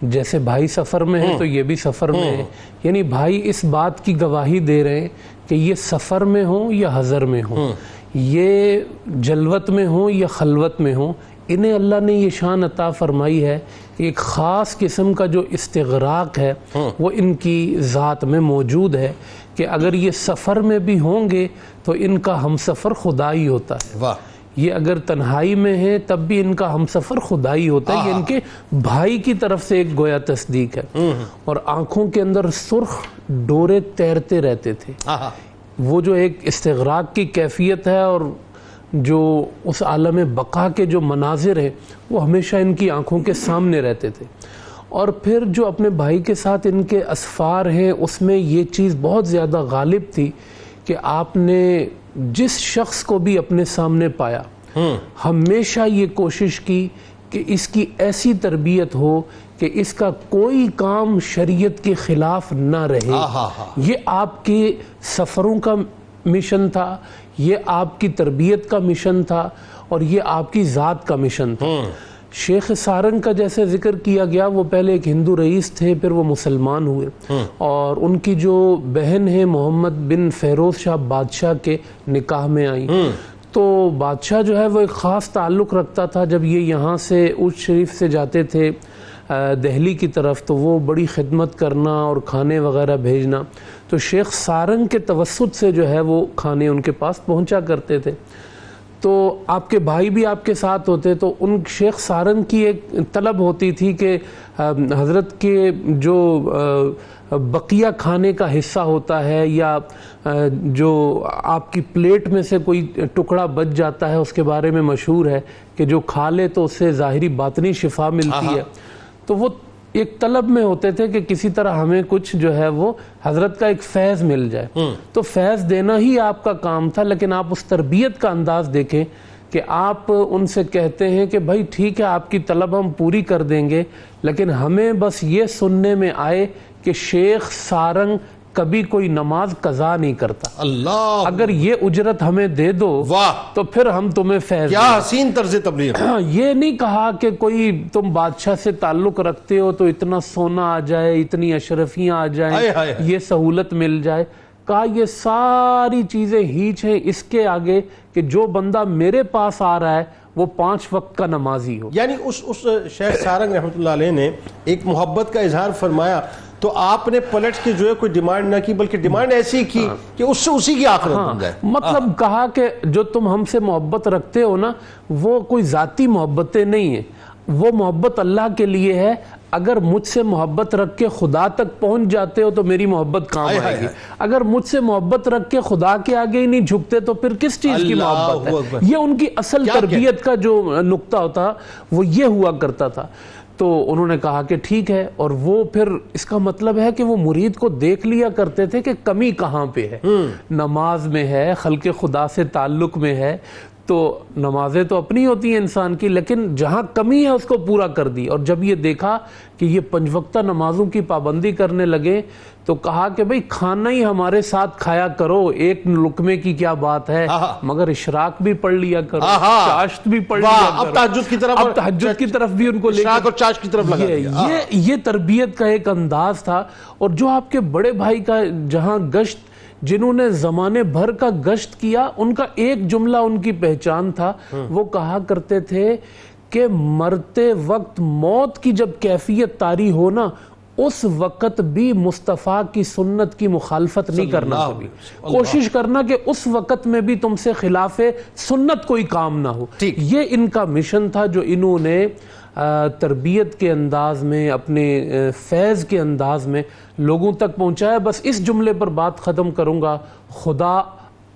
جیسے بھائی سفر میں ہے تو یہ بھی سفر میں ہے. یعنی بھائی اس بات کی گواہی دے رہے ہیں کہ یہ سفر میں ہوں یا حضر میں ہوں، یہ جلوت میں ہوں یا خلوت میں ہوں، انہیں اللہ نے یہ شان عطا فرمائی ہے کہ ایک خاص قسم کا جو استغراق ہے وہ ان کی ذات میں موجود ہے کہ اگر یہ سفر میں بھی ہوں گے تو ان کا ہم سفر خدا ہی ہوتا ہے. یہ اگر تنہائی میں ہے تب بھی ان کا ہم سفر خدا ہی ہوتا ہے. یہ ان کے بھائی کی طرف سے ایک گویا تصدیق ہے. اور آنکھوں کے اندر سرخ ڈورے تیرتے رہتے تھے. وہ جو ایک استغراق کی کیفیت ہے اور جو اس عالم بقا کے جو مناظر ہیں وہ ہمیشہ ان کی آنکھوں کے سامنے رہتے تھے. اور پھر جو اپنے بھائی کے ساتھ ان کے اسفار ہیں اس میں یہ چیز بہت زیادہ غالب تھی کہ آپ نے جس شخص کو بھی اپنے سامنے پایا ہمیشہ یہ کوشش کی کہ اس کی ایسی تربیت ہو کہ اس کا کوئی کام شریعت کے خلاف نہ رہے. یہ آپ کے سفروں کا مشن تھا، یہ آپ کی تربیت کا مشن تھا، اور یہ آپ کی ذات کا مشن تھا. شیخ سارنگ کا جیسے ذکر کیا گیا وہ پہلے ایک ہندو رئیس تھے، پھر وہ مسلمان ہوئے، اور ان کی جو بہن ہے محمد بن فیروز شاہ بادشاہ کے نکاح میں آئی. تو بادشاہ جو ہے وہ ایک خاص تعلق رکھتا تھا. جب یہ یہاں سے اونچ شریف سے جاتے تھے دہلی کی طرف تو وہ بڑی خدمت کرنا اور کھانے وغیرہ بھیجنا، تو شیخ سارنگ کے توسط سے جو ہے وہ کھانے ان کے پاس پہنچا کرتے تھے. تو آپ کے بھائی بھی آپ کے ساتھ ہوتے، تو ان شیخ سارنگ کی ایک طلب ہوتی تھی کہ حضرت کے جو بقیہ کھانے کا حصہ ہوتا ہے یا جو آپ کی پلیٹ میں سے کوئی ٹکڑا بچ جاتا ہے، اس کے بارے میں مشہور ہے کہ جو کھا لے تو اس سے ظاہری باطنی شفا ملتی ہے. تو وہ ایک طلب میں ہوتے تھے کہ کسی طرح ہمیں کچھ جو ہے وہ حضرت کا ایک فیض مل جائے. تو فیض دینا ہی آپ کا کام تھا، لیکن آپ اس تربیت کا انداز دیکھیں کہ آپ ان سے کہتے ہیں کہ بھائی ٹھیک ہے آپ کی طلب ہم پوری کر دیں گے، لیکن ہمیں بس یہ سننے میں آئے کہ شیخ سارنگ کبھی کوئی نماز قضا نہیں کرتا. اللہ، اگر یہ اجرت ہمیں دے دو تو پھر ہم تمہیں فیض کیا حسین طرز تبلیغ. یہ نہیں کہا کہ کوئی تم بادشاہ سے تعلق رکھتے ہو تو اتنا سونا آ جائے، اتنی اشرفیاں آ جائیں، یہ سہولت مل جائے. کہا یہ ساری چیزیں ہیچ ہیں اس کے آگے کہ جو بندہ میرے پاس آ رہا ہے وہ 5 وقت کا نمازی ہو. یعنی اس شیخ سارنگ رحمۃ اللہ علیہ نے ایک محبت کا اظہار فرمایا تو آپ نے پلٹ کے جو ہے کوئی ڈیمانڈ نہ کی، بلکہ ڈیمانڈ ایسی کی کہ اس سے اسی کی آخرت بن جائے. مطلب کہا کہ جو تم ہم سے محبت رکھتے ہو نا، وہ کوئی ذاتی محبتیں نہیں ہیں، وہ محبت اللہ کے لیے ہے. اگر مجھ سے محبت رکھ کے خدا تک پہنچ جاتے ہو تو میری محبت کام آئے گی. اگر مجھ سے محبت رکھ کے خدا کے آگے ہی نہیں جھکتے تو پھر کس چیز کی محبت ہے. یہ ان کی اصل تربیت کا جو نقطہ ہوتا وہ یہ ہوا کرتا تھا. تو انہوں نے کہا کہ ٹھیک ہے، اور وہ پھر اس کا مطلب ہے کہ وہ مرید کو دیکھ لیا کرتے تھے کہ کمی کہاں پہ ہے. نماز میں ہے، خلق خدا سے تعلق میں ہے. تو نمازیں تو اپنی ہوتی ہیں انسان کی، لیکن جہاں کمی ہے اس کو پورا کر دی. اور جب یہ دیکھا کہ یہ 5 وقتہ نمازوں کی پابندی کرنے لگے تو کہا کہ بھئی کھانا ہی ہمارے ساتھ کھایا کرو، ایک لقمے کی کیا بات ہے، مگر اشراق بھی پڑھ لیا کرو، چاشت بھی پڑھ لیا کرو. اب تہجد کی طرف بھی ان کو لے اشراق اور چاشت کی طرف لگا دیا. یہ تربیت کا ایک انداز تھا. اور جو آپ کے بڑے بھائی کا جہاں گشت، جنہوں نے زمانے بھر کا گشت کیا، ان کا ایک جملہ ان کی پہچان تھا. وہ کہا کرتے تھے کہ مرتے وقت موت کی جب کیفیت طاری ہو نا، اس وقت بھی مصطفیٰ کی سنت کی مخالفت نہیں کرنا. کبھی کوشش کرنا کہ اس وقت میں بھی تم سے خلاف سنت کوئی کام نہ ہو. یہ ان کا مشن تھا جو انہوں نے تربیت کے انداز میں، اپنے فیض کے انداز میں لوگوں تک پہنچایا. بس اس جملے پر بات ختم کروں گا. خدا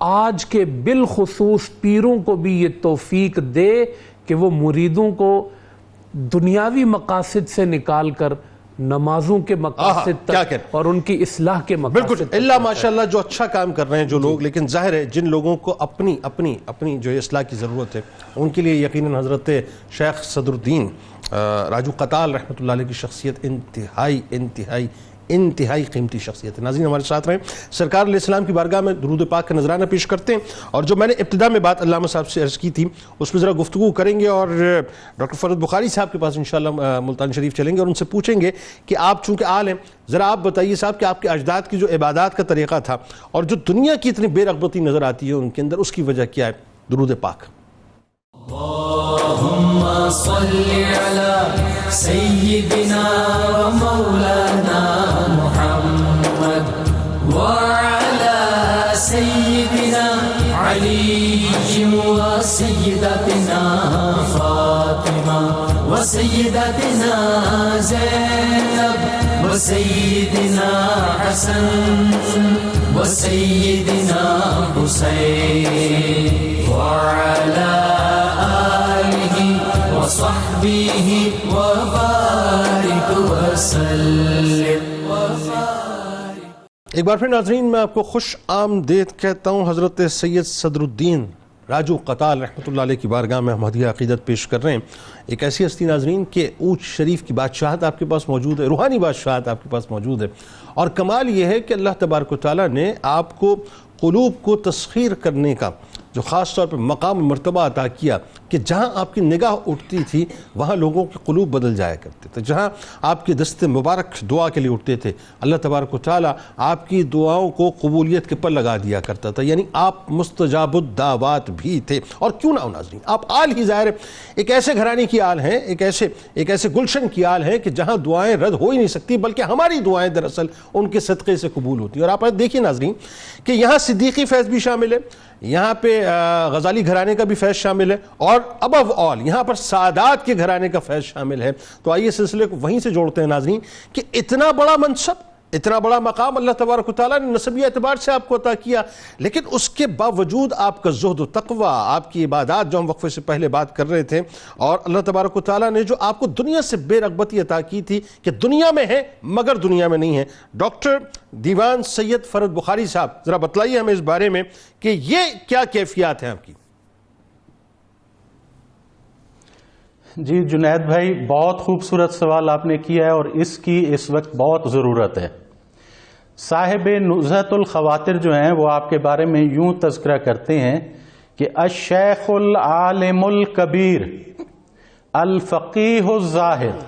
آج کے بالخصوص پیروں کو بھی یہ توفیق دے کہ وہ مریدوں کو دنیاوی مقاصد سے نکال کر نمازوں کے مقاصد تک اور ان کی اصلاح کے مقاصد. بالکل، اللہ ماشاءاللہ جو اچھا کام کر رہے ہیں جو لوگ، لیکن ظاہر ہے جن لوگوں کو اپنی جو اصلاح کی ضرورت ہے ان کے لیے یقیناً حضرت شیخ صدر الدین راجو قتال رحمۃ اللہ علیہ کی شخصیت انتہائی قیمتی شخصیت ہے. ناظرین ہمارے ساتھ رہیں. سرکار علیہ السلام کی بارگاہ میں درود پاک کا نذرانہ پیش کرتے ہیں، اور جو میں نے ابتدا میں بات علامہ صاحب سے عرض کی تھی اس پہ ذرا گفتگو کریں گے، اور ڈاکٹر فرد بخاری صاحب کے پاس انشاءاللہ ملتان شریف چلیں گے اور ان سے پوچھیں گے کہ آپ چونکہ عال ہیں، ذرا آپ بتائیے صاحب کہ آپ کے اجداد کی جو عبادات کا طریقہ تھا اور جو دنیا کی اتنی بے رغبتی نظر آتی ہے ان کے اندر، اس کی وجہ کیا ہے؟ درود پاک. اللهم صل على سيدنا ومولانا محمد وعلى سيدنا علي وسيدتنا فاطمة وسيدتنا زينب وسيدنا حسن وسيدنا حسين وعلى وصحبه وبارك وسلم. ایک بار پھر ناظرین میں آپ کو خوش آمدید کہتا ہوں. حضرت سید صدر الدین راجو قتال رحمۃ اللہ علیہ کی بارگاہ میں احمدیہ عقیدت پیش کر رہے ہیں. ایک ایسی ہستی ناظرین کہ اونچ شریف کی بادشاہت آپ کے پاس موجود ہے، روحانی بادشاہت آپ کے پاس موجود ہے، اور کمال یہ ہے کہ اللہ تبارک و تعالیٰ نے آپ کو قلوب کو تسخیر کرنے کا جو خاص طور پر مقام مرتبہ عطا کیا کہ جہاں آپ کی نگاہ اٹھتی تھی وہاں لوگوں کے قلوب بدل جایا کرتے تھے. جہاں آپ کے دست مبارک دعا کے لیے اٹھتے تھے اللہ تبارک و تعالیٰ آپ کی دعاؤں کو قبولیت کے پر لگا دیا کرتا تھا. یعنی آپ مستجاب الدعوات بھی تھے. اور کیوں نہ ہو ناظرین، آپ آل ہی ظاہر ایک ایسے گھرانے کی آل ہیں، ایک ایسے گلشن کی آل ہیں کہ جہاں دعائیں رد ہو ہی نہیں سکتی، بلکہ ہماری دعائیں دراصل ان کے صدقے سے قبول ہوتی ہیں. اور آپ دیکھیے ناظرین کہ یہاں صدیقی فیض بھی شامل ہے، یہاں پہ غزالی گھرانے کا بھی فیض شامل ہے، اور ابو آل یہاں پر سادات کے گھرانے کا فیض شامل ہے۔ تو آئیے سلسلے کو وہیں سے جوڑتے ہیں ناظرین کہ اتنا بڑا منصب، اتنا بڑا مقام اللہ تبارک و تعالیٰ نے نسبی اعتبار سے آپ کو عطا کیا، لیکن اس کے باوجود آپ کا زہد و تقوی، آپ کی عبادات جو ہم وقفے سے پہلے بات کر رہے تھے، اور اللہ تبارک و تعالیٰ نے جو آپ کو دنیا سے بے رغبتی عطا کی تھی کہ دنیا میں ہے مگر دنیا میں نہیں ہے۔ ڈاکٹر دیوان سید فرد بخاری صاحب، ذرا بتلائیے ہمیں اس بارے میں کہ یہ کیا کیفیات ہیں آپ کی؟ جی جنید بھائی، بہت خوبصورت سوال آپ نے کیا ہے، اور اس کی اس وقت بہت ضرورت ہے۔ صاحب نزہۃ الخواطر جو ہیں وہ آپ کے بارے میں یوں تذکرہ کرتے ہیں کہ الشیخ العالم الکبیر الفقیہ الزاہد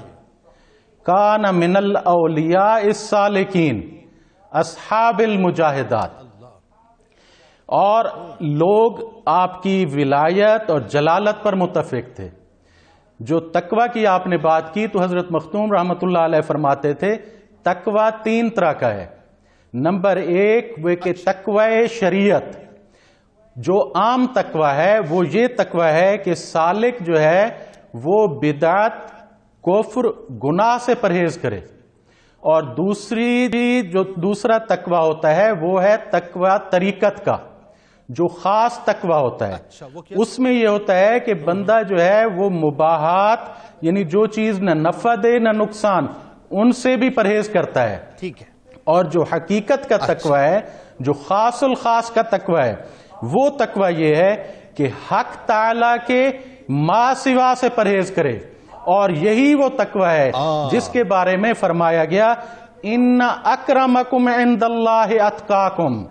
کان من الاولیاء السالکین اصحاب المجاہدات، اور لوگ آپ کی ولایت اور جلالت پر متفق تھے۔ جو تقوی کی آپ نے بات کی تو حضرت مختوم رحمۃ اللہ علیہ فرماتے تھے تقوی 3 طرح کا ہے۔ نمبر 1 وہ کہ تقوی شریعت، جو عام تقوی ہے وہ یہ تقوی ہے کہ سالک جو ہے وہ بدعت، کفر، گناہ سے پرہیز کرے، اور دوسرا تقوی ہوتا ہے وہ ہے تقوی طریقت کا، جو خاص تقوی ہوتا ہے۔ اس میں یہ ہوتا ہے کہ بندہ جو ہے وہ مباحات، یعنی جو چیز نہ نفع دے نہ نقصان، ان سے بھی پرہیز کرتا ہے۔ ٹھیک ہے۔ اور جو حقیقت کا تقوی ہے، جو خاص الخاص کا تقوی ہے، وہ تقوی یہ ہے کہ حق تعالی کے ما سوا سے پرہیز کرے، اور یہی وہ تقوی ہے جس کے بارے میں فرمایا گیا ان اکرمکم عند اللہ اتقاکم،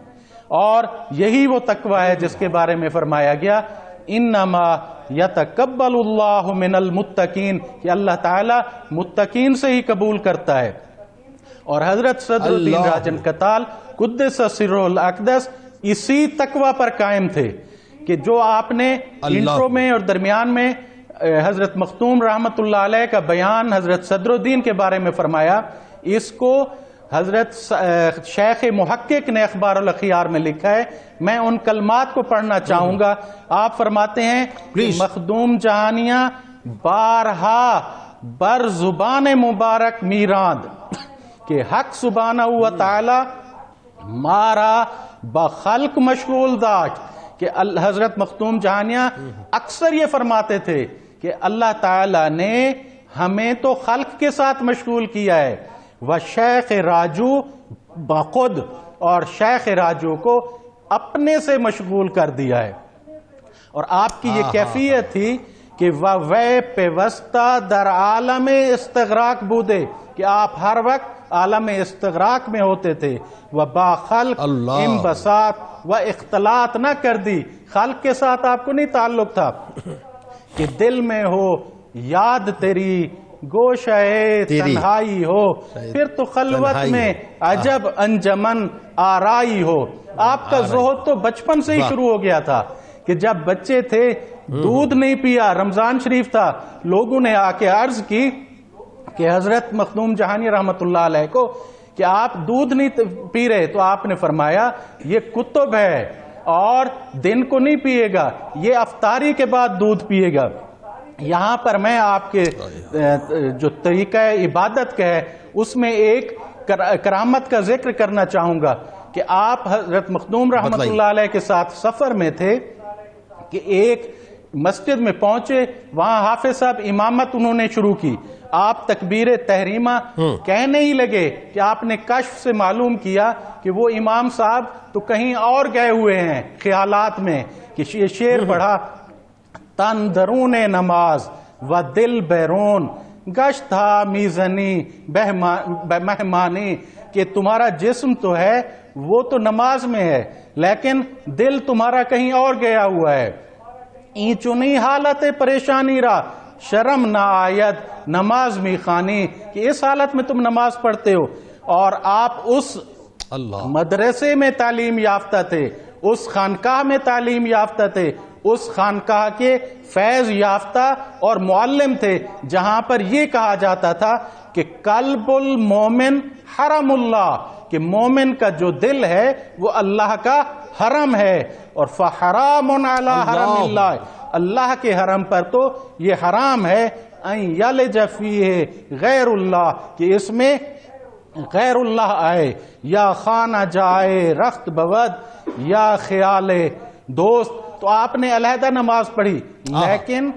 اور یہی وہ تقوی ہے جس کے بارے میں فرمایا گیا انما یتقبل اللہ من المتقین، کہ اللہ تعالی متقین سے ہی قبول کرتا ہے۔ اور حضرت صدر الدین راجن کتال قدس سرہ الاقدس اسی تقوی پر قائم تھے کہ جو آپ نے انٹرو میں اور درمیان میں حضرت مختوم رحمت اللہ علیہ کا بیان حضرت صدر الدین کے بارے میں فرمایا، اس کو حضرت شیخ محقق نے اخبار الاخیار میں لکھا ہے۔ میں ان کلمات کو پڑھنا چاہوں گا۔ آپ فرماتے ہیں مخدوم جہانیاں بارہا بر زبان مبارک میراند کہ حق سبحانہ و تعالی مارا بخلق مشغول داشت، کہ حضرت مختوم جہانیاں اکثر یہ فرماتے تھے کہ اللہ تعالی نے ہمیں تو خلق کے ساتھ مشغول کیا ہے، وہ شیخ راجو بخود، اور شیخ راجو کو اپنے سے مشغول کر دیا ہے۔ اور آپ کی یہ کیفیت تھی کہ وے پیوستہ در عالم استغراق بودے، کہ آپ ہر وقت عالم استغراق میں ہوتے تھے۔ وہ با خلق انبساط و اختلاط نہ کر دی، خلق کے ساتھ آپ کو نہیں تعلق تھا کہ دل میں ہو یاد تیری گوشہ تنہائی ہو، پھر تو خلوت میں عجب انجمن آرائی ہو۔ آپ کا زہد تو بچپن سے ہی شروع ہو گیا تھا کہ جب بچے تھے دودھ نہیں پیا، رمضان شریف تھا، لوگوں نے آ کے عرض کی کہ حضرت مخدوم جہانی رحمت اللہ علیہ کو کہ آپ دودھ نہیں پی رہے، تو آپ نے فرمایا یہ کتب ہے اور دن کو نہیں پیے گا، یہ افطاری کے بعد دودھ پیے گا۔ یہاں پر میں آپ کے جو طریقہ عبادت کا ہے اس میں ایک کرامت کا ذکر کرنا چاہوں گا کہ آپ حضرت مخدوم رحمت اللہ علیہ کے ساتھ سفر میں تھے کہ ایک مسجد میں پہنچے، وہاں حافظ صاحب امامت انہوں نے شروع کی، آپ تکبیر تحریمہ کہنے ہی لگے کہ آپ نے کشف سے معلوم کیا کہ وہ امام صاحب تو کہیں اور گئے ہوئے ہیں خیالات میں، کہ یہ شعر پڑھا تن درون نماز و دل بیرون گشت تھا میزنی مہمانی، کہ تمہارا جسم تو ہے وہ تو نماز میں ہے لیکن دل تمہارا کہیں اور گیا ہوا ہے۔ این چنی حالت پریشانی را شرم نہ آید نماز می خانی، کہ اس حالت میں تم نماز پڑھتے ہو، اور آپ اس مدرسے میں تعلیم یافتہ تھے، اس خانقاہ میں تعلیم یافتہ تھے، اس خانقاہ کے فیض یافتہ اور معلم تھے جہاں پر یہ کہا جاتا تھا کہ قلب المومن حرم اللہ، کہ مومن کا جو دل ہے وہ اللہ کا حرم ہے، اور فحرام علی حرم اللہ، اللہ کے حرم پر تو یہ حرام ہے، ان یلج فیہ غیر اللہ، کہ اس میں غیر اللہ آئے، یا خانہ جائے رخت بود یا خیال دوست. تو آپ نے علیحدہ نماز پڑھی، لیکن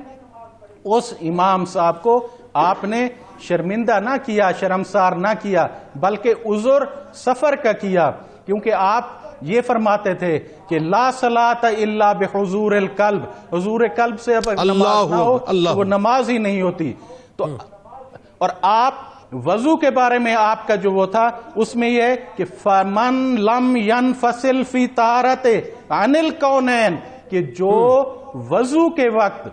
اس امام صاحب کو آپ نے شرمندہ نہ کیا، شرمسار نہ کیا، بلکہ عذر سفر کا کیا، کیونکہ آپ یہ فرماتے تھے کہ لا صلاۃ الا بحضور القلب، حضور قلب سے اب نماز نہ ہو تو وہ نماز ہی نہیں ہوتی. تو اور آپ وضو کے بارے میں آپ کا جو وہ تھا اس میں یہ کہ فمن لم ينفصل فی طہارت عن الکونین، کہ جو وضو کے وقت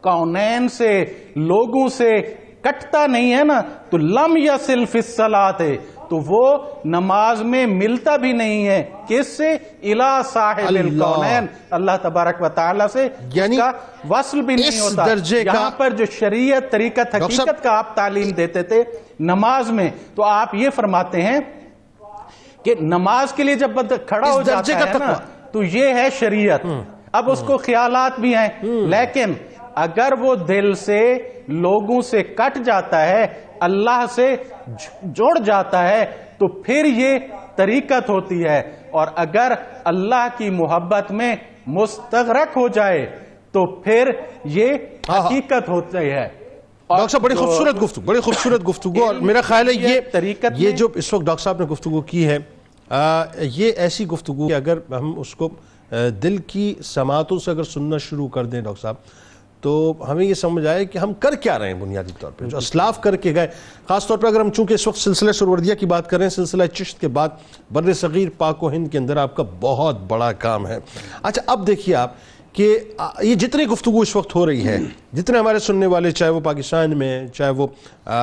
کونین سے، لوگوں سے کٹتا نہیں ہے نا، تو لم یصل فی الصلاۃ، تو وہ نماز میں ملتا بھی نہیں ہے، کس سے؟ الی صاحب الکونین، اللہ تبارک و تعالی سے، یعنی کا وصل بھی نہیں ہوتا. یہاں پر جو شریعت، طریقت، حقیقت کا آپ تعلیم دیتے تھے نماز میں، تو آپ یہ فرماتے ہیں کہ نماز کے لیے جب بندہ کھڑا ہو جاتا ہے نا تو یہ ہے شریعت. اب اس کو خیالات بھی ہیں، لیکن اگر وہ دل سے لوگوں سے کٹ جاتا ہے، اللہ سے جڑ جاتا ہے، تو پھر یہ طریقت ہوتی ہے. اور اگر اللہ کی محبت میں مستغرق ہو جائے تو پھر یہ حقیقت ہوتی ہے. ڈاکٹر صاحب بڑی خوبصورت گفتگو، بڑی خوبصورت گفتگو، اور میرا خیال ہے یہ جو اس وقت ڈاکٹر صاحب نے گفتگو کی ہے، یہ ایسی گفتگو کہ اگر ہم اس کو دل کی سماعتوں سے اگر سننا شروع کر دیں ڈاکٹر صاحب، تو ہمیں یہ سمجھ آئے کہ ہم کر کیا رہے ہیں بنیادی طور پہ، جو اسلاف کر کے گئے. خاص طور پہ اگر ہم چونکہ اس وقت سلسلہ سروردیہ کی بات کر رہے ہیں، سلسلہ چشت کے بعد بر صغیر پاک و ہند کے اندر آپ کا بہت بڑا کام ہے. اچھا اب دیکھیے آپ کہ یہ جتنی گفتگو اس وقت ہو رہی ہے، جتنے ہمارے سننے والے چاہے وہ پاکستان میں، چاہے وہ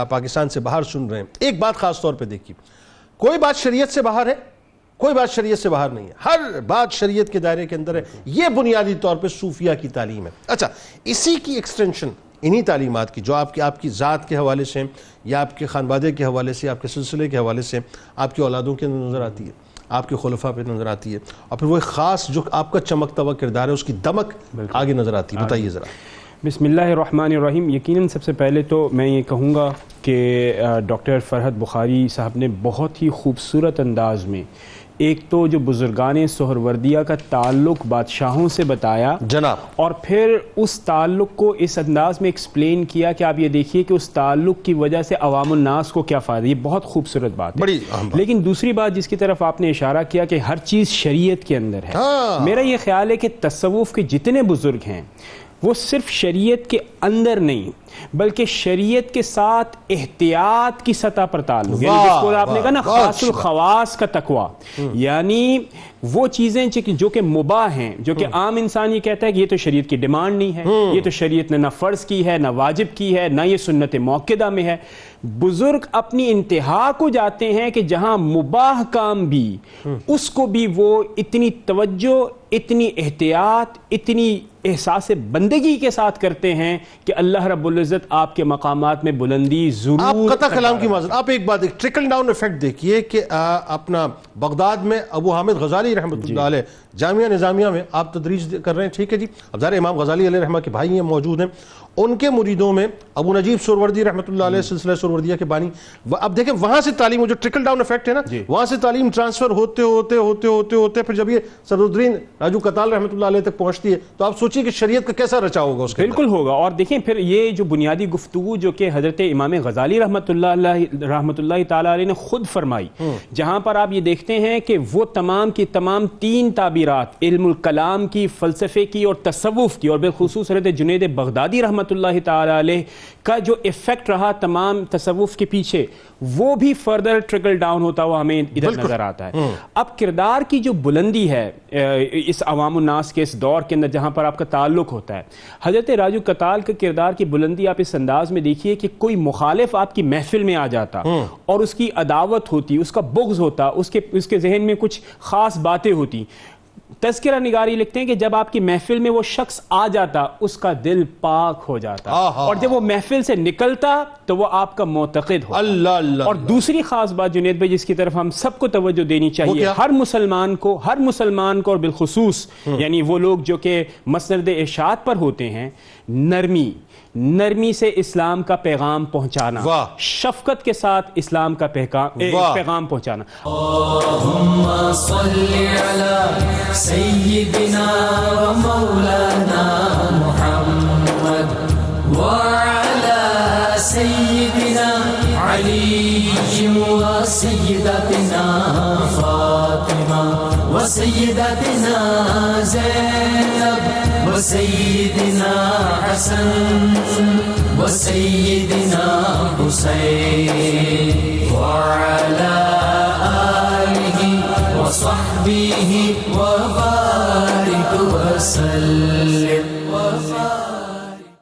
پاکستان سے باہر سن رہے ہیں، ایک بات خاص طور پہ دیکھیے، کوئی بات شریعت سے باہر ہے، کوئی بات شریعت سے باہر نہیں ہے، ہر بات شریعت کے دائرے کے اندر ہے. یہ بنیادی طور پہ صوفیہ کی تعلیم ہے. اچھا اسی کی ایکسٹینشن، انہی تعلیمات کی جو آپ کی ذات کے حوالے سے یا آپ کے خانوادے کے حوالے سے، آپ کے سلسلے کے حوالے سے، آپ کی اولادوں کے اندر نظر آتی ہے، آپ کے خلفاء پہ نظر آتی ہے، اور پھر وہ خاص جو آپ کا چمکتا ہوا کردار ہے اس کی دمک آگے نظر آتی ہے. بتائیے ذرا. بسم اللہ الرحمن الرحیم. یقیناً سب سے پہلے تو میں یہ کہوں گا کہ ڈاکٹر فرحت بخاری صاحب نے بہت ہی خوبصورت انداز میں ایک تو جو بزرگان سہروردیہ کا تعلق بادشاہوں سے بتایا جناب، اور پھر اس تعلق کو اس انداز میں ایکسپلین کیا کہ آپ یہ دیکھیے کہ اس تعلق کی وجہ سے عوام الناس کو کیا فائدہ. یہ بہت خوبصورت بات ہے، بڑی اہم بات. لیکن دوسری بات جس کی طرف آپ نے اشارہ کیا کہ ہر چیز شریعت کے اندر ہے، میرا یہ خیال ہے کہ تصوف کے جتنے بزرگ ہیں وہ صرف شریعت کے اندر نہیں بلکہ شریعت کے ساتھ احتیاط کی سطح پر تعلق، یعنی جس کو آپ نے کہا نا خاص الخواص کا تقویٰ، یعنی وہ چیزیں جو کہ مباح ہیں، جو کہ عام انسان یہ کہتا ہے کہ یہ تو شریعت کی ڈیمانڈ نہیں ہے، یہ تو شریعت نے نہ فرض کی ہے، نہ واجب کی ہے، نہ یہ سنت موقدہ میں ہے. بزرگ اپنی انتہا کو جاتے ہیں کہ جہاں مباح کام بھی اس کو بھی وہ اتنی توجہ، اتنی احتیاط، اتنی احساس بندگی کے ساتھ کرتے ہیں کہ اللہ رب العزت آپ کے مقامات میں بلندی ضرور. آپ قطع کلام کی معذرت، آپ ایک بات، ایک ٹرکل ڈاؤن ایفیکٹ دیکھیے کہ اپنا بغداد میں ابو حامد غزالی رحمۃ اللہ علیہ جامعہ نظامیہ میں آپ تدریس کر رہے ہیں، ٹھیک ہے جی. اب ظاہر امام غزالی علیہ رحمہ کے بھائی ہیں موجود ہیں، ان کے مریدوں میں ابو نجیب سہروردی رحمۃ اللہ علیہ سلسلہ سہروردیہ کے بانی. اب دیکھیں وہاں سے تعلیم، جو ٹرکل ڈاؤن ایفیکٹ ہے نا، وہاں سے تعلیم ٹرانسفر ہوتے ہوتے ہوتے ہوتے ہوتے پھر جب یہ سرودرین راجو کتال رحمۃ اللہ علیہ تک پہنچتی ہے تو آپ سوچیے کہ شریعت کا کیسا رچا ہوگا اس کے. بالکل ہوگا. اور دیکھیں پھر یہ جو بنیادی گفتگو جو کہ حضرت امام غزالی رحمۃ اللہ تعالی علیہ نے خود فرمائی، جہاں پر آپ یہ دیکھتے ہیں کہ وہ تمام کی تمام تین تعبیرات، علم الکلام کی، فلسفے کی اور تصوف کی، اور بالخصوص حضرت جنید بغدادی رحمۃ اللہ تعالی علیہ کا جو ایفیکٹ رہا تمام تصوف کے پیچھے، وہ بھی فردر ٹرکل ڈاؤن ہوتا ہوا ہمیں ادھر نظر آتا ہے. اب کردار کی جو بلندی ہے اس عوام الناس کے اس دور کے اندر جہاں پر آپ کا تعلق ہوتا ہے، حضرت راجو کتال کے کردار کی بلندی آپ اس انداز میں دیکھیے کہ کوئی مخالف آپ کی محفل میں آ جاتا اور اس کی عداوت ہوتی، اس کا بغض ہوتا، اس کے ذہن میں کچھ خاص باتیں ہوتی، تذکرہ نگاری لکھتے ہیں کہ جب آپ کی محفل میں وہ شخص آ جاتا اس کا دل پاک ہو جاتا، اور جب وہ محفل سے نکلتا تو وہ آپ کا معتقد ہوتا۔ اللہ اللہ۔ اور دوسری خاص بات جنید بھائی جس کی طرف ہم سب کو توجہ دینی چاہیے، ہر مسلمان کو اور بالخصوص یعنی وہ لوگ جو کہ مسند ارشاد پر ہوتے ہیں، نرمی سے اسلام کا پیغام پہنچانا، شفقت کے ساتھ اسلام کا پیغام پہنچانا۔ اللہم صلی علی سیدنا و مولانا محمد وعلی سیدنا علی و سیدتنا فاطمہ و سیدتنا زینب و سیدنا حسن و سیدنا حسین وعلی آلہ و صحبہ و بارک وسلم۔